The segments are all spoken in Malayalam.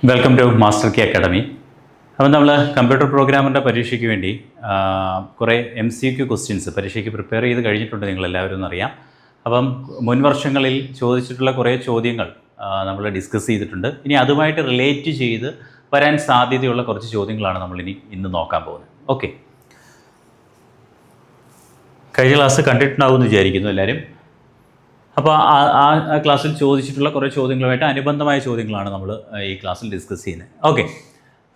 Welcome to master key academy. അപ്പം നമ്മൾ കമ്പ്യൂട്ടർ പ്രോഗ്രാമറിൻ്റെ പരീക്ഷയ്ക്ക് വേണ്ടി കുറേ MCQ ക്വസ്റ്റ്യൻസ് പരീക്ഷയ്ക്ക് പ്രിപ്പയർ ചെയ്ത് കഴിഞ്ഞിട്ടുണ്ട്, നിങ്ങളെല്ലാവരും എന്നറിയാം. അപ്പം മുൻ വർഷങ്ങളിൽ ചോദിച്ചിട്ടുള്ള കുറേ ചോദ്യങ്ങൾ നമ്മൾ ഡിസ്കസ് ചെയ്തിട്ടുണ്ട്. ഇനി അതുമായിട്ട് റിലേറ്റ് ചെയ്ത് വരാൻ സാധ്യതയുള്ള കുറച്ച് ചോദ്യങ്ങളാണ് ഇന്ന് നോക്കാൻ പോകുന്നത്. ഓക്കെ, കഴിഞ്ഞ ക്ലാസ് കണ്ടിട്ടുണ്ടാവുമെന്ന് വിചാരിക്കുന്നു എല്ലാവരും. അപ്പോൾ ആ ക്ലാസ്സിൽ ചോദിച്ചിട്ടുള്ള കുറേ ചോദ്യങ്ങളുമായിട്ട് അനുബന്ധമായ ചോദ്യങ്ങളാണ് നമ്മൾ ഈ ക്ലാസ്സിൽ ഡിസ്കസ് ചെയ്യുന്നത്. Okay,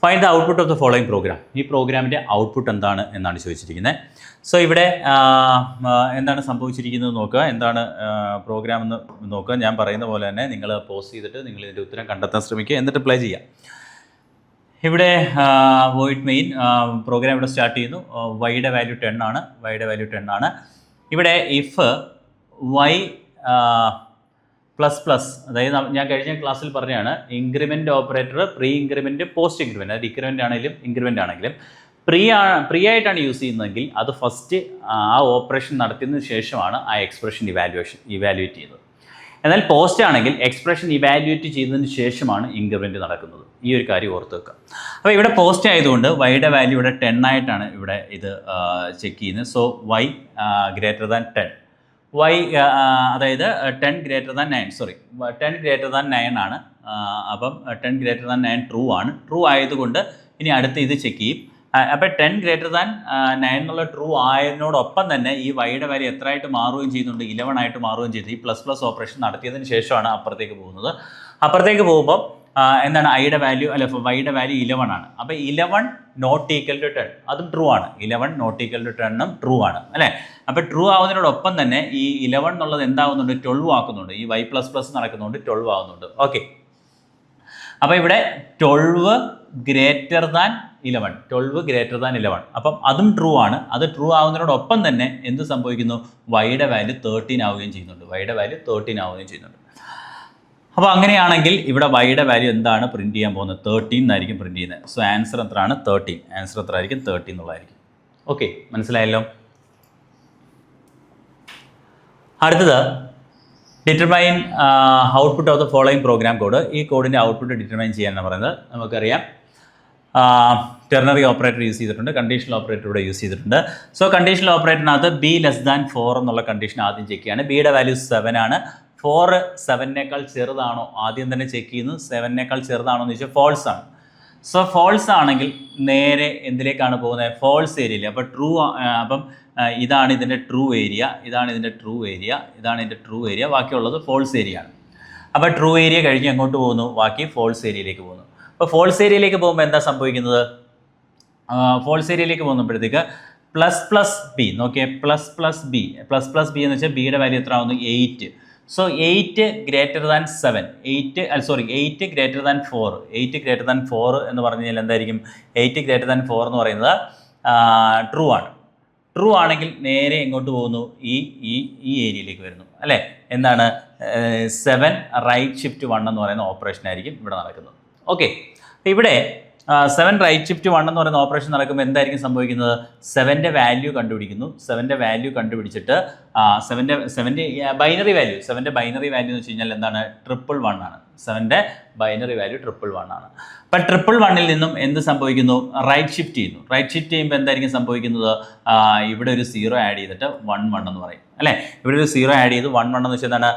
find the output of the following program. ഈ പ്രോഗ്രാമിൻ്റെ ഔട്ട്പുട്ട് എന്താണ് എന്നാണ് ചോദിച്ചിരിക്കുന്നത്. സോ ഇവിടെ എന്താണ് സംഭവിച്ചിരിക്കുന്നത് നോക്കുക, എന്താണ് പ്രോഗ്രാം എന്ന് നോക്കുക. ഞാൻ പറയുന്ന പോലെ തന്നെ നിങ്ങൾ പോസ് ചെയ്തിട്ട് നിങ്ങൾ ഇതിൻ്റെ ഉത്തരം കണ്ടെത്താൻ ശ്രമിക്കുക, എന്നിട്ട് പ്ലേ ചെയ്യുക. ഇവിടെ വോയിഡ് മെയിൻ പ്രോഗ്രാം ഇവിടെ സ്റ്റാർട്ട് ചെയ്യുന്നു. വൈയുടെ വാല്യൂ 10 ആണ്. ഇവിടെ ഇഫ് വൈ പ്ലസ് പ്ലസ്, അതായത് ഞാൻ കഴിഞ്ഞ ക്ലാസ്സിൽ പറഞ്ഞതാണ് increment operator, pre increment, post increment. അത് ഡിക്രിമെൻ്റ് ആണെങ്കിലും ഇൻക്രിമെൻ്റ് ആണെങ്കിലും പ്രീ ആയിട്ടാണ് യൂസ് ചെയ്യുന്നതെങ്കിൽ അത് ഫസ്റ്റ് ആ ഓപ്പറേഷൻ നടത്തിയതിന് ശേഷമാണ് ആ എക്സ്പ്രഷൻ ഇവാലുവേറ്റ് ചെയ്യുന്നത്. എന്നാൽ പോസ്റ്റ് ആണെങ്കിൽ എക്സ്പ്രഷൻ ഇവാലുവേറ്റ് ചെയ്തതിന് ശേഷമാണ് ഇൻക്രിമെൻറ്റ് നടക്കുന്നത്. ഈ ഒരു കാര്യം ഓർത്ത് വെക്കുക. അപ്പോൾ ഇവിടെ പോസ്റ്റ് ആയതുകൊണ്ട് വൈയുടെ വാല്യൂ ഇവിടെ 10 ആയിട്ടാണ് ഇവിടെ ഇത് ചെക്ക് ചെയ്യുന്നത്. So Y greater than 10, Y അതായത് 10 ഗ്രേറ്റർ ദാൻ 9 ആണ്. അപ്പം 10 ഗ്രേറ്റർ ദാൻ 9 ട്രൂ ആണ്. ട്രൂ ആയതുകൊണ്ട് ഇനി അടുത്ത് ഇത് ചെക്ക് ചെയ്യും. അപ്പോൾ 10 ഗ്രേറ്റർ ദാൻ 9 എന്നുള്ള ട്രൂ ആയതിനോടൊപ്പം തന്നെ ഈ വൈയുടെ വാല്യൂ എത്ര ആയിട്ട് മാറുകയും ചെയ്യുന്നുണ്ട്, 11 ആയിട്ട് മാറുകയും ചെയ്തു. ഈ പ്ലസ് പ്ലസ് ഓപ്പറേഷൻ നടത്തിയതിന് ശേഷമാണ് അപ്പുറത്തേക്ക് പോകുന്നത്. അപ്പുറത്തേക്ക് പോകുമ്പോൾ എന്താണ് വൈയുടെ വാല്യൂ 11 ആണ്. അപ്പോൾ 11 നോട്ട് ഈക്വൽ ടു 10, അതും ട്രൂ ആണ്. 11 നോട്ട് ഈക്വൽ ടു 10 ട്രൂ ആണ് അല്ലേ. അപ്പോൾ ട്രൂ ആവുന്നതിനോടൊപ്പം തന്നെ ഈ 11 എന്നുള്ളത് എന്താവുന്നുണ്ട്, 12 ആക്കുന്നുണ്ട്. ഈ വൈ പ്ലസ് പ്ലസ് നടക്കുന്നുണ്ട്, 12 ആവുന്നുണ്ട്. ഓക്കെ, അപ്പോൾ ഇവിടെ 12 ഗ്രേറ്റർ ദാൻ 11, അപ്പം അതും ട്രൂ ആണ്. അത് ട്രൂ ആവുന്നതിനോടൊപ്പം തന്നെ എന്ത് സംഭവിക്കുന്നു, വൈയുടെ വാല്യൂ 13 ആവുകയും ചെയ്യുന്നുണ്ട്. അപ്പോൾ അങ്ങനെയാണെങ്കിൽ ഇവിടെ വൈയുടെ വാല്യൂ എന്താണ് പ്രിൻറ്റ് ചെയ്യാൻ പോകുന്നത്, 13 എന്നായിരിക്കും പ്രിൻറ്റ് ചെയ്യുന്നത്. സോ ആൻസർ എത്രയാണ്, 13. ആൻസർ എത്ര ആയിരിക്കും, 13 എന്നുള്ളതായിരിക്കും. ഓക്കെ, മനസ്സിലായല്ലോ. അടുത്തത് determine output of the following program code. ഈ കോഡിൻ്റെ ഔട്ട്പുട്ട് ഡിറ്റർമൈൻ ചെയ്യാനാണ് പറയുന്നത്. നമുക്കറിയാം ടെർണറി ഓപ്പറേറ്റർ യൂസ് ചെയ്തിട്ടുണ്ട്, കണ്ടീഷണൽ ഓപ്പറേറ്റർ ഇവിടെ യൂസ് ചെയ്തിട്ടുണ്ട്. സോ കണ്ടീഷണൽ ഓപ്പറേറ്ററിനകത്ത് ബി ലെസ് ദാൻ 4 എന്നുള്ള കണ്ടീഷൻ ആദ്യം ചെക്ക് ചെയ്യാണ്. ബിയുടെ വാല്യൂ 7 ആണ്. 4 7-നേക്കാൾ ചെറുതാണോ ആദ്യം തന്നെ ചെക്ക് ചെയ്യുന്നു. 7-നേക്കാൾ ചെറുതാണോ എന്ന് ചോദിച്ചാൽ ഫോൾസ് ആണ്. സോ ഫോൾസ് ആണെങ്കിൽ നേരെ എന്തിലേക്കാണ് പോകുന്നത്, ഫോൾസ് ഏരിയയിൽ. അപ്പോൾ ട്രൂ, അപ്പം ഇതാണ് ഇതിൻ്റെ ട്രൂ ഏരിയ, ബാക്കിയുള്ളത് ഫോൾസ് ഏരിയ ആണ്. അപ്പോൾ ട്രൂ ഏരിയ കഴിഞ്ഞ് എങ്ങോട്ട് പോകുന്നു, ബാക്കി ഫോൾസ് ഏരിയയിലേക്ക് പോകുന്നു. അപ്പോൾ ഫോൾസ് ഏരിയയിലേക്ക് പോകുമ്പോൾ എന്താ സംഭവിക്കുന്നത്, ഫോൾസ് ഏരിയയിലേക്ക് പോകുമ്പോഴത്തേക്ക് പ്ലസ് ബി നോക്കിയേ, പ്ലസ് ബി എന്ന് വെച്ചാൽ ബിയുടെ വാല്യൂ എത്ര ആവുന്നു, 8. So 8 greater than 7, 8 greater than 4 എന്ന് പറഞ്ഞു കഴിഞ്ഞാൽ എന്തായിരിക്കും, 8 ഗ്രേറ്റർ ദാൻ 4 എന്ന് പറയുന്നത് ട്രൂ ആണ്. ട്രൂ ആണെങ്കിൽ നേരെ എങ്ങോട്ട് പോകുന്നു, ഈ ഏരിയയിലേക്ക് വരുന്നു അല്ലേ. എന്താണ് 7 റൈറ്റ് ഷിഫ്റ്റ് 1 എന്ന് പറയുന്ന ഓപ്പറേഷൻ ആയിരിക്കും ഇവിടെ നടക്കുന്നത്. ഓക്കെ, ഇവിടെ 7 റൈറ്റ് ഷിഫ്റ്റ് 1 എന്ന് പറയുന്ന ഓപ്പറേഷൻ നടക്കുമ്പോൾ എന്തായിരിക്കും സംഭവിക്കുന്നത്, 7ൻ്റെ വാല്യൂ കണ്ടുപിടിക്കുന്നു. 7ൻ്റെ വാല്യൂ കണ്ടുപിടിച്ചിട്ട് 7ൻ്റെ ബൈനറി വാല്യൂ എന്ന് വെച്ച് കഴിഞ്ഞാൽ എന്താണ്, 111 ആണ്. 7ൻ്റെ ബൈനറി വാല്യൂ 111 ആണ്. അപ്പം 111ൽ നിന്നും എന്ത് സംഭവിക്കുന്നു, റൈറ്റ് ഷിഫ്റ്റ് ചെയ്യുമ്പോൾ എന്തായിരിക്കും സംഭവിക്കുന്നത്, ഇവിടെ ഒരു 0 ആഡ് ചെയ്തിട്ട് 11 എന്ന് പറയും അല്ലേ. ഇവിടെ ഒരു 0 ആഡ് ചെയ്ത് 11 എന്ന് വെച്ചാൽ എന്താണ്,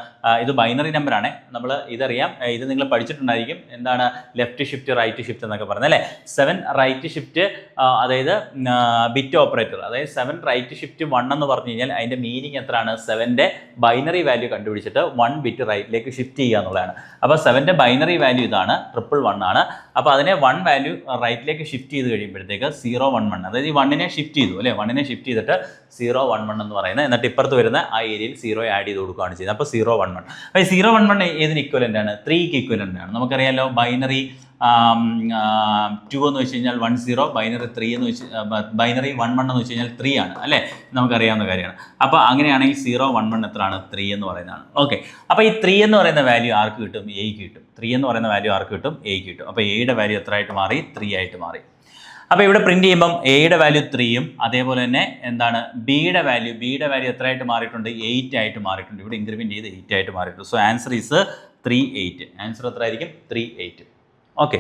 ഇത് ബൈനറി നമ്പറാണ്. നമ്മൾ ഇതറിയാം, ഇത് നിങ്ങൾ പഠിച്ചിട്ടുണ്ടായിരിക്കും. എന്താണ് ലെഫ്റ്റ് ഷിഫ്റ്റ് റൈറ്റ് ഷിഫ്റ്റ് എന്നൊക്കെ പറയുന്നത് അല്ലേ. 7 റൈറ്റ് ഷിഫ്റ്റ്, അതായത് ബിറ്റ് ഓപ്പറേറ്റർ, അതായത് 7 റൈറ്റ് ഷിഫ്റ്റ് 1 എന്ന് പറഞ്ഞു കഴിഞ്ഞാൽ അതിൻ്റെ മീനിങ് എത്രയാണ്, 7ൻ്റെ ബൈനറി വാല്യൂ കണ്ടുപിടിച്ചിട്ട് 1 ബിറ്റ് റൈറ്റിലേക്ക് ഷിഫ്റ്റ് ചെയ്യുക എന്നുള്ളതാണ്. അപ്പോൾ 7ൻ്റെ ബൈനറി വാല്യൂ ഇതാണ്, 111 ആണ്. അപ്പോൾ അതിനെ 1 വാല്യൂ റൈറ്റിലേക്ക് ഷിഫ്റ്റ് ചെയ്ത് കഴിയുമ്പോഴത്തേക്ക് 011, അതായത് ഈ 1നെ ഷിഫ്റ്റ് ചെയ്തു അല്ലേ, 1നെ ഷിഫ്റ്റ് ചെയ്തിട്ട് 011 എന്ന് പറയുന്നത്. എന്നിട്ട് ഇപ്പുറത്ത് വരുന്ന ആ ഏരിയയിൽ 0 ആഡ് ചെയ്ത് കൊടുക്കുകയാണ് ചെയ്യുന്നത്. അപ്പോൾ 011. അപ്പോൾ ഈ 011 ഏതിന് ഇക്വലൻ്റ് ആണ്, 3ക്ക് ഇക്വലൻ്റ് ആണ്. നമുക്കറിയാമല്ലോ, ബൈനറി 2 എന്ന് വെച്ച് കഴിഞ്ഞാൽ 10, ബൈനറി 11 എന്ന് വെച്ച് കഴിഞ്ഞാൽ 3 ആണ് അല്ലേ, നമുക്കറിയാവുന്ന കാര്യമാണ്. അപ്പോൾ അങ്ങനെയാണെങ്കിൽ 011 എത്രയാണ്, 3 എന്ന് പറയുന്നതാണ്. ഓക്കെ, അപ്പോൾ ഈ 3 എന്ന് പറയുന്ന വാല്യൂ ആർക്ക് കിട്ടും, എയ്ക്ക് കിട്ടും. 3 എന്ന് പറയുന്ന വാല്യൂ ആർക്ക് കിട്ടും, എയ്ക്ക് കിട്ടും. അപ്പോൾ എയുടെ വാല്യൂ എത്ര ആയിട്ട് മാറി, 3 ആയിട്ട് മാറി. അപ്പോൾ ഇവിടെ പ്രിൻറ്റ് ചെയ്യുമ്പം എയുടെ വാല്യൂ 3ഉം അതേപോലെ തന്നെ എന്താണ് ബിയുടെ വാല്യൂ എത്ര ആയിട്ട് മാറിയിട്ടുണ്ട്, 8 ആയിട്ട് മാറിയിട്ടുണ്ട്. ഇവിടെ ഇൻക്രിമെൻറ്റ് ചെയ്ത് 8 ആയിട്ട് മാറിയിട്ടുണ്ട്. So answer is 3, 8. ആൻസർ എത്ര ആയിരിക്കും, 3, 8. Okay.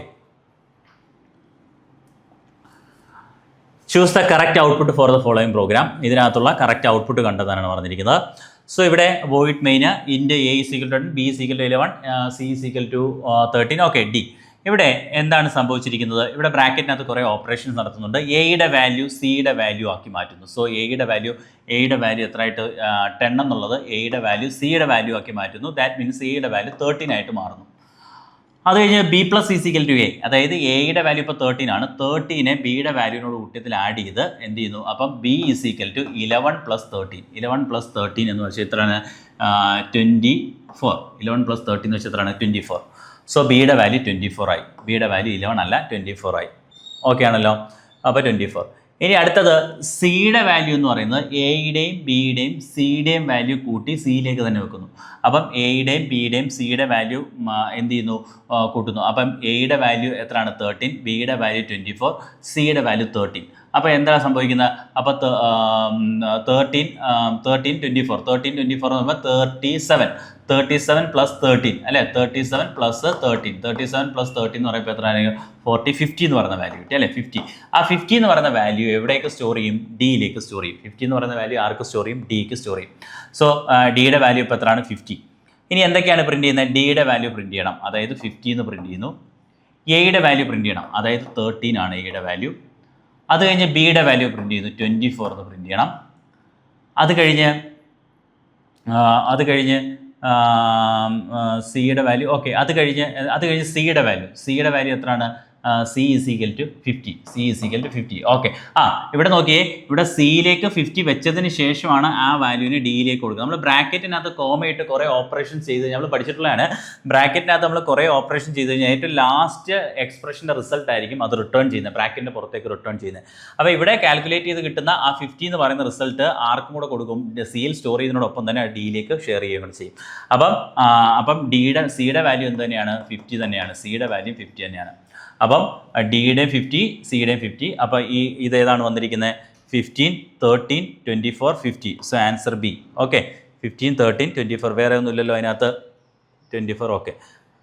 Choose the correct output for the following program. ഇതിനകത്തുള്ള കറക്റ്റ് ഔട്ട്പുട്ട് കണ്ടെത്താനാണ് പറഞ്ഞിരിക്കുന്നത്. സോ ഇവിടെ void main int a is equal to 10, B is equal to 11, C is equal to 13. Okay, D. ഇവിടെ എന്താണ് സംഭവിച്ചിരിക്കുന്നത്? ഇവിടെ ബ്രാക്കറ്റിനകത്ത് കുറേ ഓപ്പറേഷൻസ് നടത്തുന്നുണ്ട്. എയുടെ വാല്യൂ സിയുടെ വാല്യൂ ആക്കി മാറ്റുന്നു. സോ എയുടെ വാല്യൂ എത്രയായിട്ട് 10 എന്നുള്ളത് എയുടെ വാല്യൂ സിയുടെ വാല്യൂ ആക്കി മാറ്റുന്നു. ദാറ്റ് മീൻസ് എയുടെ വാല്യൂ 13 ആയിട്ട് മാറുന്നു. അത് കഴിഞ്ഞ് B plus is equal to A, അതായത് എയുടെ വാല്യൂ ഇപ്പോൾ 13 ആണ്. 13 ബിയുടെ വാല്യൂവിനോട് കൂട്ടത്തിൽ ആഡ് ചെയ്ത് എന്ത് ചെയ്യുന്നു? അപ്പം B is equal to 11 plus 13. 11 plus 13 എന്ന് വെച്ചാൽ എത്രയാണ്? 24. 11 പ്ലസ് 13 എന്ന് വെച്ചാൽ എത്രയാണ്? 24. സോ ബിയുടെ വാല്യൂ 24 ആയി. ബിയുടെ വാല്യൂ 11 അല്ല 24 ആയി. ഓക്കെ ആണല്ലോ? അപ്പോൾ 24. ഇനി അടുത്തത് സിയുടെ വാല്യൂ എന്ന് പറയുന്നത് എയുടെയും ബിയുടെയും സിയുടെയും വാല്യൂ കൂട്ടി സിയിലേക്ക് തന്നെ വെക്കുന്നു. അപ്പം എയുടെയും ബിയുടെയും സിയുടെ വാല്യൂ എന്ത് ചെയ്യുന്നു? കൂട്ടുന്നു. അപ്പം എയുടെ വാല്യൂ എത്രയാണ്? 13, ബിയുടെ വാല്യൂ 24, സിയുടെ വാല്യൂ 13. അപ്പോൾ എന്താണ് സംഭവിക്കുന്നത്? അപ്പോൾ 13 24 എന്ന് പറയുമ്പോൾ 37 പ്ലസ് 13 അല്ലേ? 37 പ്ലസ് 13 എന്ന് പറയുമ്പോൾ എത്രയാണ്? 40, 50 എന്ന് പറയുന്ന വാല്യൂ കിട്ടി അല്ലേ? 50. ആ 50 എന്ന് പറയുന്ന വാല്യൂ എവിടേക്ക് സ്റ്റോർ ചെയ്യും? ഡിയിലേക്ക് സ്റ്റോർ ചെയ്യും. 50 എന്ന് പറയുന്ന വാല്യൂ ആർക്ക് സ്റ്റോർ ചെയ്യും? ഡിക്ക് സ്റ്റോർ ചെയ്യും. സോ ഡിയുടെ വാല്യൂ ഇപ്പോൾ എത്രയാണ്? 50. ഇനി എന്തൊക്കെയാണ് പ്രിൻറ്റ് ചെയ്യുന്നത്? ഡിയുടെ വാല്യൂ പ്രിൻറ്റ് ചെയ്യണം, അതായത് 50 എന്ന് പ്രിൻറ്റ് ചെയ്യുന്നു. എയുടെ വാല്യൂ പ്രിൻറ്റ് ചെയ്യണം, അതായത് 13 ആണ് എയുടെ വാല്യൂ. അത് കഴിഞ്ഞ് ബിയുടെ വാല്യൂ പ്രിൻറ്റ് ചെയ്യുന്നു, 24 എന്ന് പ്രിൻറ്റ് ചെയ്യണം. അത് കഴിഞ്ഞ് സിയുടെ വാല്യൂ, ഓക്കെ, അത് കഴിഞ്ഞ് സിയുടെ വാല്യൂ എത്രയാണ്? C is equal to 50. Okay. ഇവിടെ നോക്കിയേ, ഇവിടെ സിയിലേക്ക് 50 വെച്ചതിന് ശേഷമാണ് ആ വാല്യൂവിനെ ഡിയിലേക്ക് കൊടുക്കുക. നമ്മൾ ബ്രാക്കറ്റിനകത്ത് കോമയിട്ട് കുറേ ഓപ്പറേഷൻ ചെയ്ത് നമ്മൾ പഠിച്ചിട്ടുള്ളതാണ്. ബ്രാക്കറ്റിനകത്ത് നമ്മൾ കുറേ ഓപ്പറേഷൻ ചെയ്ത് കഴിഞ്ഞാൽ ഏറ്റവും ലാസ്റ്റ് എക്സ്പ്രഷൻ്റെ റിസൾട്ട് ആയിരിക്കും അത് റിട്ടേൺ ചെയ്യുന്നത്, ബ്രാക്കറ്റിൻ്റെ പുറത്തേക്ക് റിട്ടേൺ ചെയ്യുന്നത്. അപ്പോൾ ഇവിടെ കാൽക്കുലേറ്റ് ചെയ്ത് കിട്ടുന്ന ആ 50 എന്ന് പറയുന്ന റിസൾട്ട് ആർക്കും കൂടെ കൊടുക്കും? സിയിൽ സ്റ്റോർ ചെയ്യുന്നതിനോടൊപ്പം തന്നെ ഡിയിലേക്ക് ഷെയർ ചെയ്യുകയും ചെയ്യും. അപ്പം സിയുടെ വാല്യൂ എന്ത് തന്നെയാണ്? 50 തന്നെയാണ്. സിയുടെ വാല്യൂ 50 തന്നെയാണ്. അപ്പം ഡിയുടെയും 50, സിയുടെയും 50. അപ്പോൾ ഇതേതാണ് വന്നിരിക്കുന്നത്? 15, 13, 24, 50. So answer B. ഓക്കെ, 15, 13, 24. വേറെ ഒന്നുമില്ലല്ലോ അതിനകത്ത്? 24. ഓക്കെ,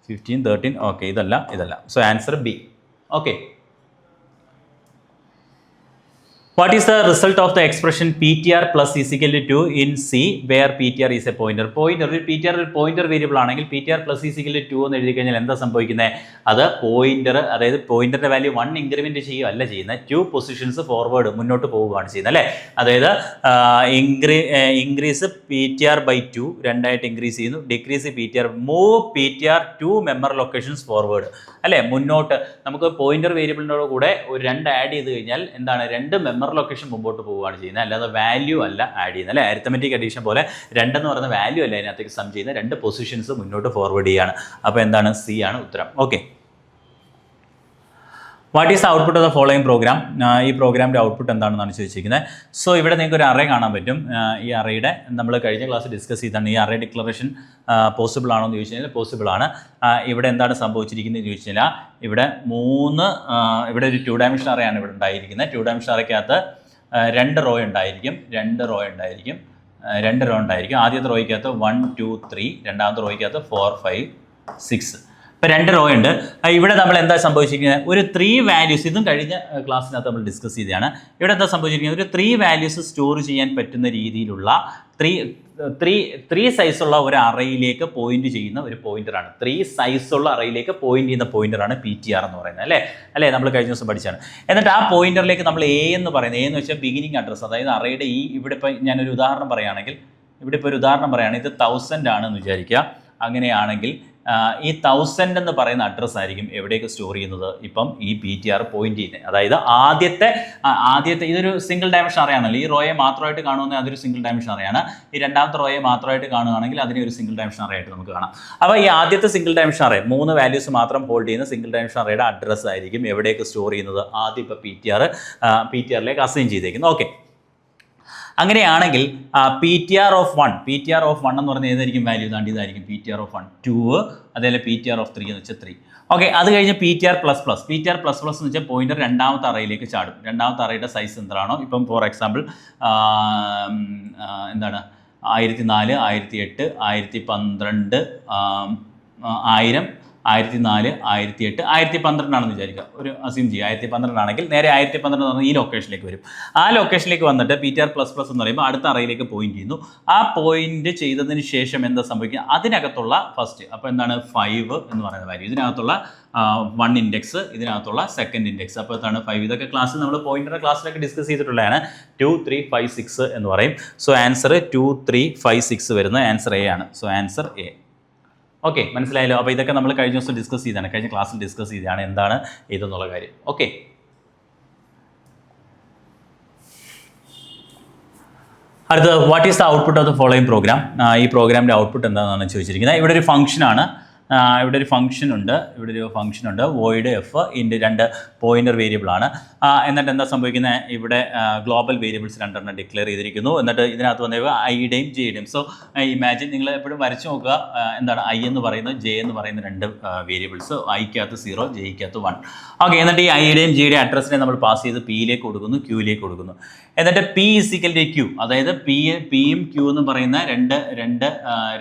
15, 13. ഓക്കെ, ഇതല്ല. So answer B. Okay. What is the result of the expression PTR plus is equal to 2 in C where PTR is a pointer? PTR ഒരു പോയിന്റർ വേരിയബിൾ ആണെങ്കിൽ PTR plus is equal to 2 എന്ന് എഴുതി കഴിഞ്ഞാൽ എന്താ സംഭവിക്കുന്നത്? അത് പോയിന്റർ, അതായത് പോയിന്ററിന്റെ വാല്യൂ 1 ഇൻക്രിമെന്റ് ചെയ്യുകയല്ല ചെയ്യുന്നത്, 2 പൊസിഷൻസ് ഫോർവേഡ് മുന്നോട്ട് പോവുകയാണ് ചെയ്യുന്നത് അല്ലേ? അതായത് ഇൻക്രീസ് PTR by 2 രണ്ടായിട്ട് ഇൻക്രീസ് ചെയ്യുന്നു, decrease move PTR 2 memory locations forward അല്ലേ? മുന്നോട്ട് നമുക്ക് പോയിന്റർ വേരിയബിളിനോട് കൂടെ ഒരു 2 ആഡ് ചെയ്ത് കഴിഞ്ഞാൽ എന്താണ്? 2 മെമ്മറി ലൊക്കേഷൻ മുമ്പോട്ട് പോവുകയാണ് ചെയ്യുന്നത്, അല്ലാതെ വാല്യൂ അല്ല ആഡ് ചെയ്യുന്നത് അല്ലേ? അരിത്തമെറ്റിക് അഡീഷൻ പോലെ 2 എന്ന് പറയുന്ന വാല്യൂ അല്ല അതിനകത്തേക്ക് സം ചെയ്യുന്ന, 2 പൊസിഷൻസ് മുന്നോട്ട് ഫോർവേഡ് ചെയ്യുകയാണ്. അപ്പോൾ എന്താണ്? സി ആണ് ഉത്തരം. Okay. What is the output of the following program? ഈ പ്രോഗ്രാമിൻ്റെ ഔട്ട്പുട്ട് എന്താണെന്നാണ് ചോദിച്ചിരിക്കുന്നത്. സോ ഇവിടെ നിങ്ങൾക്ക് ഒരു അറേ കാണാൻ പറ്റും. ഈ അറേയുടെ നമ്മൾ കഴിഞ്ഞ ക്ലാസ് ഡിസ്കസ് ചെയ്താണ്. ഈ അറേ ഡിക്ലറേഷൻ പോസിബിൾ ആണോ എന്ന് ചോദിച്ചു കഴിഞ്ഞാൽ പോസിബിൾ ആണ്. ഇവിടെ എന്താണ് സംഭവിച്ചിരിക്കുന്നത് എന്ന് ചോദിച്ചു കഴിഞ്ഞാൽ ഇവിടെ ഇവിടെ ഒരു 2 ഡയമെൻഷൻ അറേയാണ് ഇവിടെ ഉണ്ടായിരിക്കുന്നത്. 2 ഡയമെൻഷൻ അറേക്കകത്ത് 2 റോ ഉണ്ടായിരിക്കും. ആദ്യത്തെ റോയ്ക്കകത്ത് 1, 2, 3, രണ്ടാമത്തെ റോയ്ക്കകത്ത് 4, 5, 6. ഇപ്പോൾ 2 റോ ഉണ്ട്. ഇവിടെ നമ്മൾ എന്താ സംഭവിച്ചിരിക്കുന്നത്? ഒരു 3 വാല്യൂസ്, ഇതും കഴിഞ്ഞ ക്ലാസ്സിനകത്ത് നമ്മൾ ഡിസ്കസ് ചെയ്തതാണ്. ഇവിടെ എന്താ സംഭവിച്ചിരിക്കുന്നത്? ഒരു 3 വാല്യൂസ് സ്റ്റോർ ചെയ്യാൻ പറ്റുന്ന രീതിയിലുള്ള 3 സൈസുള്ള ഒരു അറയിലേക്ക് പോയിന്റ് ചെയ്യുന്ന ഒരു പോയിന്ററാണ്. 3 സൈസുള്ള അറയിലേക്ക് പോയിന്റ് ചെയ്യുന്ന പോയിന്ററാണ് PTR എന്ന് പറയുന്നത് അല്ലേ? നമ്മൾ കഴിഞ്ഞ ദിവസം പഠിച്ചാണ്. എന്നിട്ട് ആ പോയിന്ററിലേക്ക് നമ്മൾ എ എന്ന് പറയുന്നത്, എന്ന് വെച്ചാൽ ബിഗിനിങ് അഡ്രസ്സ്, അതായത് അറയുടെ ഇവിടെ ഇപ്പോൾ ഞാനൊരു ഉദാഹരണം പറയുകയാണെങ്കിൽ, ഇത് 1000 ആണെന്ന് വിചാരിക്കുക. അങ്ങനെയാണെങ്കിൽ ഈ 1000 എന്ന് പറയുന്ന അഡ്രസ്സ് ആയിരിക്കും എവിടേക്ക് സ്റ്റോർ ചെയ്യുന്നത്? ഇപ്പം ഈ PTR പോയിന്റ് ചെയ്യുന്നത്. അതായത് ആദ്യത്തെ ഇതൊരു സിംഗിൾ ഡയമെൻഷൻ അറയാണല്ലോ. ഈ റോയെ മാത്രമായിട്ട് കാണുമെങ്കിൽ അതൊരു സിംഗിൾ ഡയമെൻഷൻ അറയാണ്. ഈ രണ്ടാമത്തെ റോയെ മാത്രമായിട്ട് കാണുകയാണെങ്കിൽ അതിനെ ഒരു സിംഗിൾ ഡയമെൻഷൻ അറയായിട്ട് നമുക്ക് കാണാം. അപ്പോൾ ഈ ആദ്യത്തെ സിംഗിൾ ഡയമെൻഷൻ അറേ 3 വാല്യൂസ് മാത്രം ഹോൾഡ് ചെയ്യുന്ന സിംഗിൾ ഡയമെൻഷൻ അറയുടെ അഡ്രസ്സ് ആയിരിക്കും എവിടേക്ക് സ്റ്റോർ ചെയ്യുന്നത്? ആദ്യം ഇപ്പോൾ PTRലേക്ക് അസൈൻ ചെയ്തേക്കുന്നത്. ഓക്കെ. അങ്ങനെയാണെങ്കിൽ PTR of 1 എന്ന് പറഞ്ഞാൽ ഏതായിരിക്കും വാല്യൂ? ഇതായിരിക്കും PTR of 1, 2, അതേപോലെ PTR of 3 എന്ന് വെച്ചാൽ 3. ഓക്കെ. അത് കഴിഞ്ഞ് PTR++. എന്ന് വെച്ചാൽ പോയിന്റർ രണ്ടാമത്തെ അറയിലേക്ക് ചാടും. രണ്ടാമത്തെ അറയുടെ സൈസ് എന്താണോ, ഇപ്പം ഫോർ എക്സാമ്പിൾ എന്താണ് 1004, 1008, 1012, 1000, 1004, 1008, 1012 ആണെന്ന് വിചാരിക്കുക. ഒരു അസ്യൂം ചെയ്യുക 1012 ആണെങ്കിൽ നേരെ 1012 എന്ന് പറഞ്ഞാൽ ഈ ലൊക്കേഷനിലേക്ക് വരും. ആ ലൊക്കേഷനിലേക്ക് വന്നിട്ട് PTR++ എന്ന് പറയുമ്പോൾ അടുത്ത അറയിലേക്ക് പോയിന്റ് ചെയ്യുന്നു. ആ പോയിന്റ് ചെയ്തതിന് ശേഷം എന്താ സംഭവിക്കുക, അതിനകത്തുള്ള ഫസ്റ്റ് അപ്പോൾ എന്താണ് 5 എന്ന് പറയുന്ന വാല്യൂ, ഇതിനകത്തുള്ള 1 ഇൻഡെക്സ്, ഇതിനകത്തുള്ള സെക്കൻഡ് ഇൻഡെക്സ്. അപ്പോൾ എന്താണ് 5. ഇതൊക്കെ ക്ലാസ്സിൽ നമ്മൾ പോയിന്റിൻ്റെ ക്ലാസ്സിലൊക്കെ ഡിസ്കസ് ചെയ്തിട്ടുള്ളതാണ്. 2, 3, 5, 6 എന്ന് പറയും. സോ ആൻസർ 2, 3, 5, 6 വരുന്ന ആൻസർ എ ആണ്. So answer A. ഓക്കെ, മനസ്സിലായല്ലോ. അപ്പോൾ ഇതൊക്കെ നമ്മൾ കഴിഞ്ഞ ദിവസം ഡിസ്കസ് ചെയ്താണ്, കഴിഞ്ഞ ക്ലാസ്സിൽ ഡിസ്കസ് ചെയ്താണ് എന്താണ് ഇതെന്നുള്ള കാര്യം. ഓക്കെ, അടുത്തത് what is the output of the following program. ഈ പ്രോഗ്രാമിൻ്റെ ഔട്ട്പുട്ട് എന്താണെന്നാണ് ചോദിച്ചിരിക്കുന്നത്. ഇവിടെ ഒരു ഫംഗ്ഷനാണ്, ഇവിടെ ഒരു ഫംഗ്ഷൻ ഉണ്ട് വോയിഡ് എഫ് ഇൻ്റെ 2 പോയിൻ്റർ വേരിയബിൾ ആണ്. എന്നിട്ട് എന്താ സംഭവിക്കുന്നത്, ഇവിടെ ഗ്ലോബൽ വേരിയബിൾസ് 2 ഡിക്ലെയർ ചെയ്തിരിക്കുന്നു. എന്നിട്ട് ഇതിനകത്ത് വന്നവ ഐയുടെയും ജെയുടെയും. സോ ഇമാജിൻ, നിങ്ങൾ എപ്പോഴും വരച്ച് നോക്കുക, എന്താണ് ഐ എന്ന് പറയുന്നത്, ജെ എന്ന് പറയുന്ന 2 വേരിയബിൾസ്, ഐക്കകത്ത് 0, ജെയ്ക്കകത്ത് 1. ഓക്കെ, എന്നിട്ട് ഈ ഐയുടെയും ജെയുടെയും അഡ്രസ്സിനെ നമ്മൾ പാസ് ചെയ്ത് പിയിലേക്ക് കൊടുക്കുന്നു, ക്യൂയിലേക്ക് കൊടുക്കുന്നു. എന്നിട്ട് പി ഈസിക്കൽ ടു ക്യൂ, അതായത് പിയും ക്യൂ എന്ന് പറയുന്ന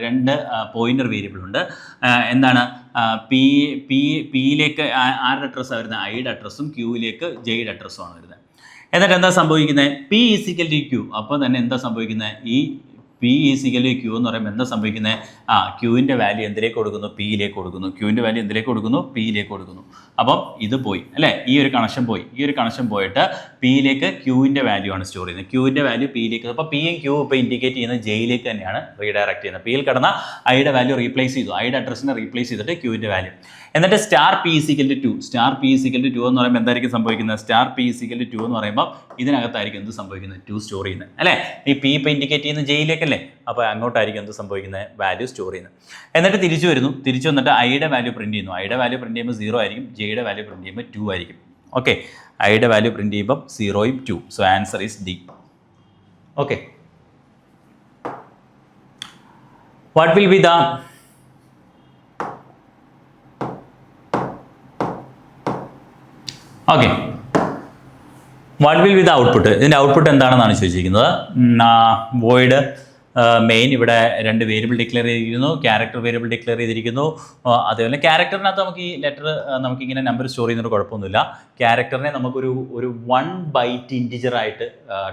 രണ്ട് പോയിന്റർ വേരിയബിൾ ഉണ്ട്. എന്താണ് പിയിലേക്ക് ആരുടെ അഡ്രസ്സാണ് വരുന്നത്, ഐയുടെ അഡ്രസ്സും, ക്യൂയിലേക്ക് ജെയുടെ അഡ്രസ്സുമാണ് വരുന്നത്. എന്നിട്ട് എന്താ സംഭവിക്കുന്നത്, പി ഈസിക്കൽ ടു ക്യൂ. അപ്പോൾ തന്നെ എന്താ സംഭവിക്കുന്നത്, ഈ പി ഈസിക്കൽ ടു ക്യൂ എന്ന് പറയുമ്പോൾ എന്താ സംഭവിക്കുന്നത്, ക്യൂവിൻ്റെ വാല്യൂ എന്തിലേക്ക് കൊടുക്കുന്നു, പിയിലേക്ക് കൊടുക്കുന്നു. ക്യൂവിൻ്റെ വാല്യൂ എന്തിലേക്ക് കൊടുക്കുന്നു, പിയിലേക്ക് കൊടുക്കുന്നു. അപ്പം ഇത് പോയി അല്ലേ, ഈ ഒരു കണക്ഷൻ പോയി. ഈ ഒരു കണക്ഷൻ പോയിട്ട് പിയിലേക്ക് ക്യൂവിൻ്റെ വാല്യൂ ആണ് സ്റ്റോർ ചെയ്യുന്നത്. ക്യൂവിൻ്റെ വാല്യൂ പിയിലേക്ക്. അപ്പോൾ പിയും ക്യൂ ഇപ്പോൾ ഇൻഡിക്കേറ്റ് ചെയ്യുന്നത് ജെയിലേക്ക് തന്നെയാണ് റീഡയറക്റ്റ് ചെയ്യുന്നത്. പിയിൽ കിടന്ന ഐയുടെ വാല്യൂ റീപ്ലേസ് ചെയ്തു, ഐയുടെ അഡ്രസ്സിനെ റീപ്ലേസ് ചെയ്തിട്ട് ക്യൂവിൻ്റെ വാല്യൂ. എന്നിട്ട് star P is equal to 2. Star P is equal to 2 എന്ന് പറയുമ്പോൾ എന്തായിരിക്കും സംഭവിക്കുന്നത്, സ്റ്റാർ പി ഈസിക്കൽ ടു 2 എന്ന് പറയുമ്പോൾ ഇതിനകത്തായിരിക്കും എന്ത് സംഭവിക്കുന്നത്, 2 സ്റ്റോർ ചെയ്യുന്നത് അല്ലേ. ഈ പി ഇപ്പോൾ ഇൻഡിക്കേറ്റ് ചെയ്യുന്നത് ജെയിലേക്കല്ലേ, അപ്പോൾ അങ്ങോട്ടായിരിക്കും എന്ത് സംഭവിക്കുന്നത്, വാല്യൂ സ്റ്റോർ ചെയ്യുന്നത്. എന്നിട്ട് തിരിച്ചു വരുന്നു, തിരിച്ചു വന്നിട്ട് ഐയുടെ വാല്യൂ പ്രിന്റ് ചെയ്യുന്നു. ഐയുടെ വാല്യൂ പ്രിന്റ് ചെയ്യുമ്പോൾ 0 ആയിരിക്കും, ജെയുടെ വാല്യൂ പ്രിന്റ് ചെയ്യുമ്പോൾ 2 ആയിരിക്കും. ഓക്കെ, ഐയുടെ വാല്യൂ പ്രിന്റ് ചെയ്യുമ്പോൾ 0ഉം 2. So answer is D. Okay, what will be the okay what will be the output. ഇതിൻ്റെ ഔട്ട്പുട്ട് എന്താണെന്നാണ് ചോദിച്ചിരിക്കുന്നത്. വോയിഡ് മെയിൻ, ഇവിടെ 2 വേരിയബിൾ ഡിക്ലെയർ ചെയ്തിരിക്കുന്നു, ക്യാരക്ടർ വേരിയബിൾ ഡിക്ലെയർ ചെയ്തിരിക്കുന്നു. അതേപോലെ ക്യാരക്ടറിനകത്ത് നമുക്ക് ഈ ലെറ്റർ നമുക്കിങ്ങനെ നമ്പർ സ്റ്റോർ ചെയ്യുന്നൊരു കുഴപ്പമൊന്നുമില്ല. ക്യാരക്ടറിനെ നമുക്കൊരു 1 ബൈറ്റ് ഇൻറ്റിജറായിട്ട്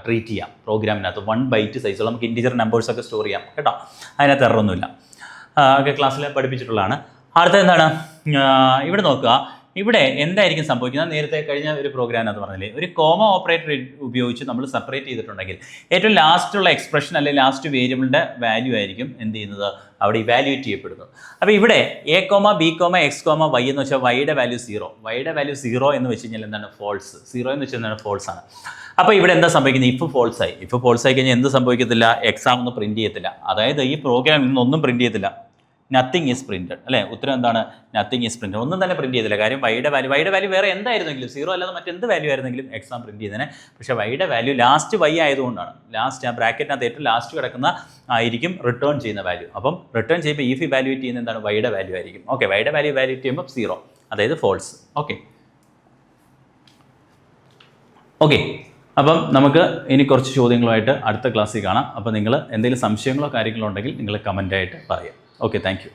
ട്രീറ്റ് ചെയ്യാം. പ്രോഗ്രാമിനകത്ത് 1 ബൈറ്റ് സൈസുള്ള നമുക്ക് ഇൻറ്റിജർ നമ്പേഴ്സൊക്കെ സ്റ്റോർ ചെയ്യാം കേട്ടോ, അതിനകത്ത് എററൊന്നുമില്ല. ഒക്കെ ക്ലാസ്സിൽ പഠിപ്പിച്ചിട്ടുള്ളതാണ്. അടുത്ത എന്താണ്, ഇവിടെ നോക്കുക, ഇവിടെ എന്തായിരിക്കും സംഭവിക്കുന്നത്, നേരത്തെ കഴിഞ്ഞ ഒരു പ്രോഗ്രാമിനകത്ത് പറഞ്ഞില്ലേ, ഒരു കോമ ഓപ്പറേറ്റർ ഉപയോഗിച്ച് നമ്മൾ സെപ്പറേറ്റ് ചെയ്തിട്ടുണ്ടെങ്കിൽ ഏറ്റവും ലാസ്റ്റുള്ള എക്സ്പ്രഷൻ അല്ലെങ്കിൽ ലാസ്റ്റ് വേരിയബിളിൻ്റെ വാല്യൂ ആയിരിക്കും എന്ത് ചെയ്യുന്നത്, അവിടെ ഇവാലുവേറ്റ് ചെയ്യപ്പെടുന്നത്. അപ്പോൾ ഇവിടെ A, B, X, Y എന്ന് വെച്ചാൽ വൈയുടെ വാല്യൂ 0. വൈയുടെ വാല്യൂ 0 എന്ന് വെച്ച് കഴിഞ്ഞാൽ എന്താണ്, ഫോൾസ്. 0 എന്ന് വെച്ചാൽ എന്താണ്, ഫോൾസ് ആണ്. അപ്പോൾ ഇവിടെ എന്താ സംഭവിക്കുന്നത്, ഇഫ് ഫോൾസ് ആയി കഴിഞ്ഞാൽ എന്ത് സംഭവിക്കത്തില്ല, എക്സാം ഒന്നും പ്രിൻറ്റ് ചെയ്യത്തില്ല. അതായത് ഈ പ്രോഗ്രാമിൽ നിന്നൊന്നും പ്രിൻറ്റ് ചെയ്യത്തില്ല. നത്തിങ് ഈസ് പ്രിൻറ്റഡ് അല്ലേ, ഉത്തരം എന്താണ്, നത്തിങ് ഈസ് പ്രിൻറ്റഡ്. ഒന്നും തന്നെ പ്രിൻറ്റ് ചെയ്തില്ല. കാര്യം വൈയുടെ വാല്യൂ വേറെ എന്തായിരുന്നെങ്കിലും 0 അല്ലാതെ മറ്റെന്ത് വാല്യൂ ആയിരുന്നെങ്കിലും എക്സാം പ്രിൻറ്റ് ചെയ്തതിനെ. പക്ഷേ വൈയുടെ വാല്യൂ ലാസ്റ്റ് വൈ ആയതുകൊണ്ടാണ്, ലാസ്റ്റ് ആ ബ്രാക്കറ്റിനകത്ത് ഏറ്റവും ലാസ്റ്റ് കിടക്കുന്ന ആയിരിക്കും റിട്ടേൺ ചെയ്യുന്ന വാല്യൂ. അപ്പം റിട്ടേൺ ചെയ്യുമ്പോൾ ഈഫ് ഇവാലുവേറ്റ് ചെയ്യുന്ന എന്താണ്, വൈയുടെ വാല്യൂ ആയിരിക്കും. ഓക്കെ, വൈയുടെ വാല്യൂ ഇവാലുവേറ്റ് ചെയ്യുമ്പോൾ 0, അതായത് ഫോൾസ്. ഓക്കെ, അപ്പം നമുക്ക് ഇനി കുറച്ച് ചോദ്യങ്ങളുമായിട്ട് അടുത്ത ക്ലാസ്സിൽ കാണാം. അപ്പോൾ നിങ്ങൾ എന്തെങ്കിലും സംശയങ്ങളോ കാര്യങ്ങളോ ഉണ്ടെങ്കിൽ നിങ്ങൾ കമൻ്റായിട്ട് പറയാം. Okay, thank you.